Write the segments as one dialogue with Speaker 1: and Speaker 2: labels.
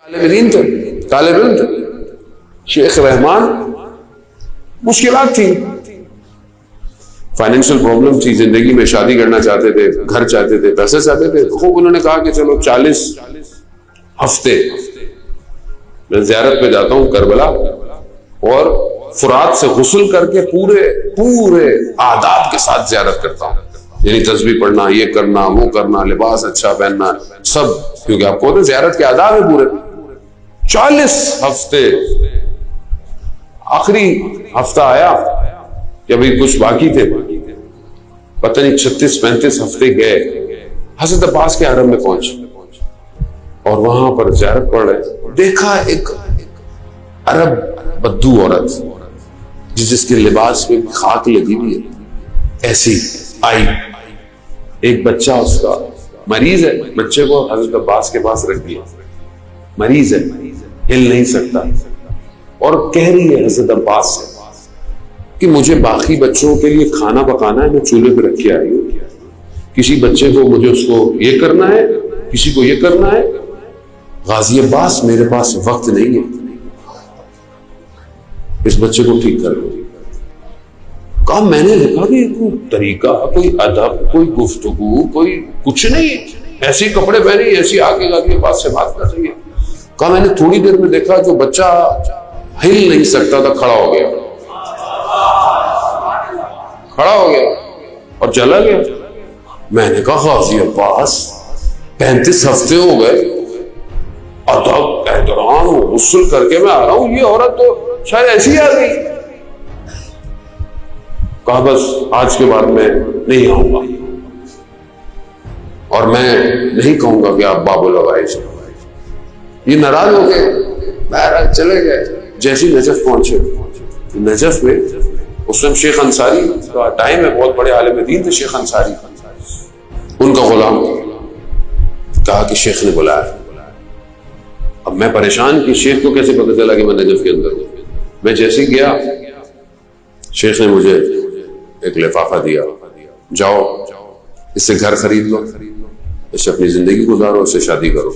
Speaker 1: طالب علم تھے شیخ رحمان. مشکلات تھی، فائنینشیل پرابلم تھی زندگی میں، شادی کرنا چاہتے تھے، گھر چاہتے تھے، پیسے چاہتے تھے. خوب انہوں نے کہا کہ چلو 40 ہفتے میں زیارت پہ جاتا ہوں کربلا، اور فرات سے غسل کر کے پورے آداب کے ساتھ زیارت کرتا ہوں. یعنی تسبیح پڑھنا، یہ کرنا، وہ کرنا، لباس اچھا پہننا، سب، کیونکہ آپ کو زیارت کے آداب ہے پورے. 40 ہفتے. آخری ہفتہ آیا کہ ابھی کچھ باقی تھے، پتہ نہیں 36-35 ہفتے گئے. حضرت عباس کے حرم میں پہنچے اور وہاں پر زیارت پڑھ رہے. دیکھا ایک عرب بدو عورت جس کے لباس میں خاک لگی ہوئی ہے، ایسی آئی. ایک بچہ اس کا مریض ہے، بچے کو حضرت عباس کے پاس رکھ دیا. مریض ہے، ہل نہیں سکتا، اور کہہ رہی ہے حضرت عباس سے کہ مجھے باقی بچوں کے لیے کھانا پکانا ہے، میں چولہے پہ رکھ کے آئی ہوں. کسی بچے کو مجھے اس کو یہ کرنا ہے، کسی کو یہ کرنا ہے. غازی عباس میرے پاس وقت نہیں ہے، اس بچے کو ٹھیک کر لو. کہا میں نے دیکھا کہ کوئی طریقہ، کوئی ادب، کوئی گفتگو، کوئی کچھ نہیں، ایسے کپڑے پہنے، ایسی آگے غازی عباس سے بات کر رہی ہے. کہا میں نے تھوڑی دیر میں دیکھا جو بچہ ہل نہیں سکتا تھا کھڑا ہو گیا اور چلا گیا. میں نے کہا غازی عباس 35 ہفتے ہو گئے، ادب احترام غسل کر کے میں آ رہا ہوں، یہ عورت تو شاید ایسی آ گئی. کہا بس آج کے بعد میں نہیں آؤں گا، اور میں نہیں کہوں گا کہ آپ باب العوائز. یہ ناراض ہو گئے، بہرحال چلے گئے. جیسی نجف پہنچے، نجف میں اس وقت شیخ انصاری کا ٹائم ہے، بہت بڑے عالم دین تھے شیخ انصاری، ان کا غلام. کہا کہ شیخ نے بلایا. اب میں پریشان کہ شیخ کو کیسے پتہ چلا کہ میں نجف کے اندر ہوں. میں جیسے ہی گیا، شیخ نے مجھے ایک لفافہ دیا، جاؤ اس سے گھر خرید لو، اس سے اپنی زندگی گزارو، اس سے شادی کرو.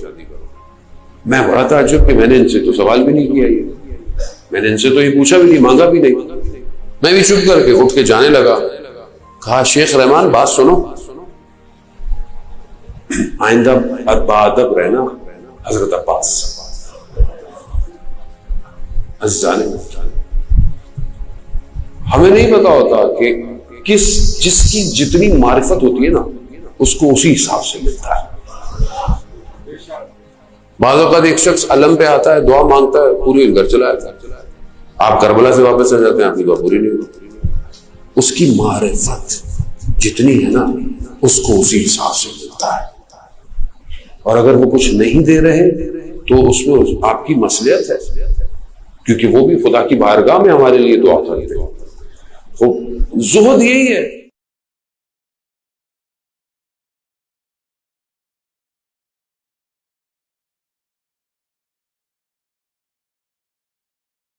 Speaker 1: میں بڑا تعجب کہ میں نے ان سے تو سوال بھی نہیں کیا، میں نے ان سے تو یہ پوچھا بھی نہیں، مانگا بھی نہیں. میں بھی چپ کر کے اٹھ کے جانے لگا. کہا شیخ رحمان بات سنو، آئندہ ادب رہنا. حضرت عباس ہمیں نہیں پتا ہوتا کہ جس کی جتنی معرفت ہوتی ہے نا، اس کو اسی حساب سے ملتا ہے. بعض اوقات ایک شخص علم پہ آتا ہے، دعا مانگتا ہے، پوری گھر چلا جاتا ہے. آپ کربلا سے واپس آ جاتے ہیں، آپ کی دعا پوری نہیں ہوتی. اس کی معرفت جتنی ہے نا، اس کو اسی حساب سے ملتا ہے. اور اگر وہ کچھ نہیں دے رہے تو اس میں آپ کی مصلحت ہے، کیونکہ وہ بھی خدا کی بارگاہ میں ہمارے لیے دعا کرتے ہیں. زہد یہی ہے